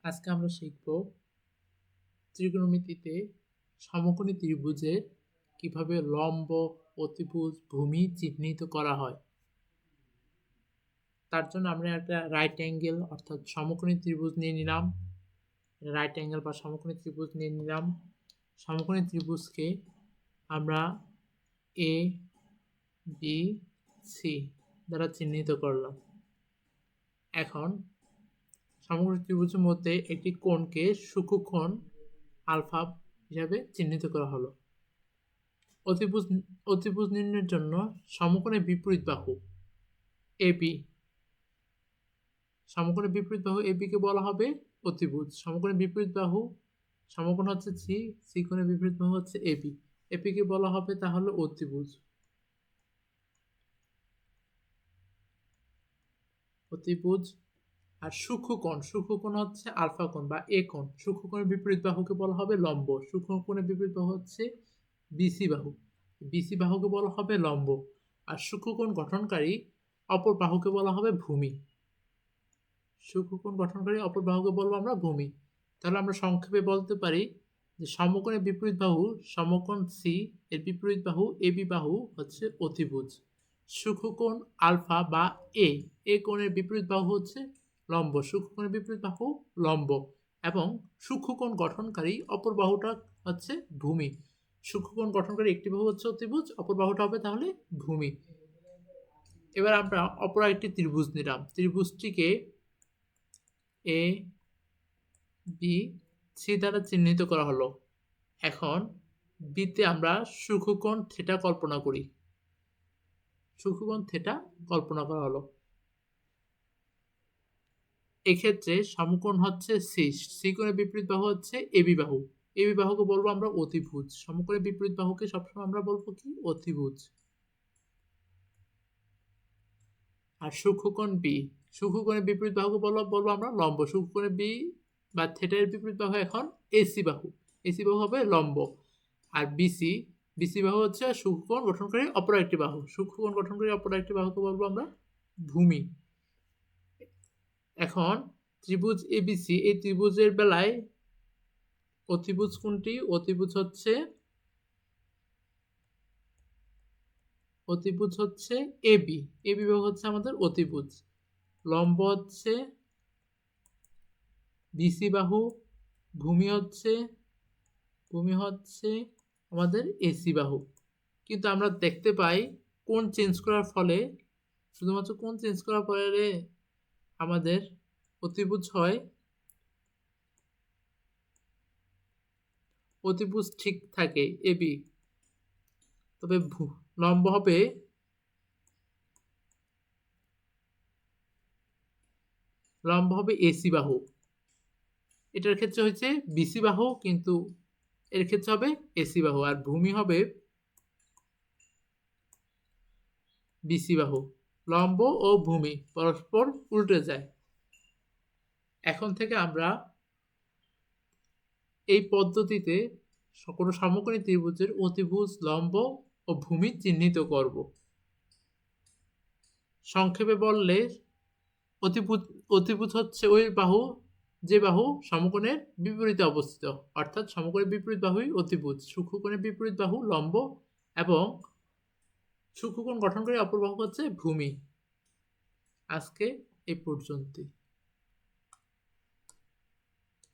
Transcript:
আজকে আমরা শিখব ত্রিকোণমিতিতে সমকোণী ত্রিভুজের কিভাবে লম্ব, অতিভুজ, ভূমি চিহ্নিত করা হয়। তার জন্য আমরা একটা রাইট অ্যাঙ্গেল অর্থাৎ সমকোণী ত্রিভুজ নিয়ে নিলাম। রাইট অ্যাঙ্গেল বা সমকোণী ত্রিভুজ নিয়ে নিলাম। সমকোণী ত্রিভুজকে আমরা এ বি সি দ্বারা চিহ্নিত করলাম। এখন সমকোণী ত্রিভুজের মধ্যে একটি কোণকে সূক্ষ্মকোণ আলফা হিসাবে চিহ্নিত করা হলো। অতিভুজ নির্ণয়ের জন্য সমকোণের বিপরীত বাহু এবি, সমকোণের বিপরীত বাহু এবি কে বলা হবে অতিভুজ। সমকোণের বিপরীত বাহু, সমকোণ হচ্ছে সি, সি কোণের বিপরীত বাহু হচ্ছে এবি, এবি কে বলা হবে তাহলে অতিভুজ। অতিভুজ আর সূক্ষ্মকোণ হচ্ছে আলফা কোণ বা এ কোণ। সূক্ষ্মকোণের বিপরীত বাহুকে বলা হবে লম্ব। সূক্ষ্মকোণের বিপরীত বাহু হচ্ছে বিসি বাহু, বিসি বাহুকে বলা হবে লম্ব। আর সূক্ষ্মকোণ গঠনকারী অপর বাহুকে বলা হবে ভূমি। সূক্ষ্মকোণ গঠনকারী অপর বাহুকে বলবো আমরা ভূমি। তাহলে আমরা সংক্ষেপে বলতে পারি যে সমকোণের বিপরীত বাহু সমকোণ সি এর বিপরীত বাহু এবি বাহু হচ্ছে অতিভুজ। সূক্ষ্মকোণ আলফা বা এ কোণের বিপরীত বাহু হচ্ছে লম্ব। সূক্ষ্মকোণের বিপরীত বাহু লম্ব এবং সূক্ষ্মকোণ গঠনকারী অপর বাহুটা হচ্ছে ভূমি। সূক্ষ্মকোণ গঠনকারী একটি বাহু হচ্ছে অতিভুজ, অপর বাহুটা হবে তাহলে ভূমি। এবার আমরা অপর একটি ত্রিভুজ নিলাম। ত্রিভুজটিকে এ বি সি দ্বারা চিহ্নিত করা হলো। এখন বিতে আমরা সূক্ষ্মকোণ থিটা কল্পনা করি। সূক্ষ্মকোণ থিটা কল্পনা করা হলো। এক্ষেত্রে সমকোণ হচ্ছে সি, সি কোণের বিপরীত বাহু হচ্ছে এবি বাহু, এবি বাহুকে বলবো আমরা অতিভুজ। সমকোণের বিপরীত বাহুকে সবসময় আমরা বলবো কি অতিভুজ। আর সূক্ষ্মকোণ বি, সূক্ষ্মকোণের বিপরীত বাহুকে বলবো আমরা লম্ব। সূক্ষ্মকোণের বি বা থিটার বিপরীত বাহু এখন এসি বাহু, এসি বাহু হবে লম্ব। আর বিসি, বিসি বাহু হচ্ছে সূক্ষ্মকোণ গঠনকারী অপর একটি বাহু। সূক্ষ্মকোণ গঠনকারী অপর একটি বাহুকে বলবো আমরা ভূমি। এখন ত্রিভুজ এবিসি, এই ত্রিভুজের বেলায় অতিভুজ কোনটি? অতিভুজ হচ্ছে এবি, এবি বাহু হচ্ছে আমাদের অতিভুজ। লম্ব হচ্ছে বিসি বাহু, ভূমি হচ্ছে আমাদের এসি বাহু। কিন্তু আমরা দেখতে পাই কোণ চেঞ্জ করার ফলে, শুধুমাত্র কোণ চেঞ্জ করার পরে আমাদের অতিভুজ হয়, অতিভুজ ঠিক থাকে এবি, তবে লম্ব হবে এসি বাহু। এটার ক্ষেত্রে হচ্ছে বিসি বাহু, কিন্তু এর ক্ষেত্রে হবে এসি বাহু। আর ভূমি হবে বিসি বাহু। লম্ব ও ভূমি পরস্পর উল্টে যায়। এখন থেকে আমরা এই পদ্ধতিতে কোনো সমকোণী ত্রিভুজের অতিভুজ, লম্ব ও ভূমি চিহ্নিত করব। সংক্ষেপে বললে অতিভুজ হচ্ছে ওই বাহু যে বাহু সমকোণের বিপরীতে অবস্থিত, অর্থাৎ সমকোণের বিপরীত বাহুই অতিভুজ। সূক্ষ্মকোণের বিপরীত বাহু লম্ব এবং সূক্ষ্মকোণ গঠনকারী অপর বাহু হচ্ছে ভূমি। আজকে এই পর্যন্তই।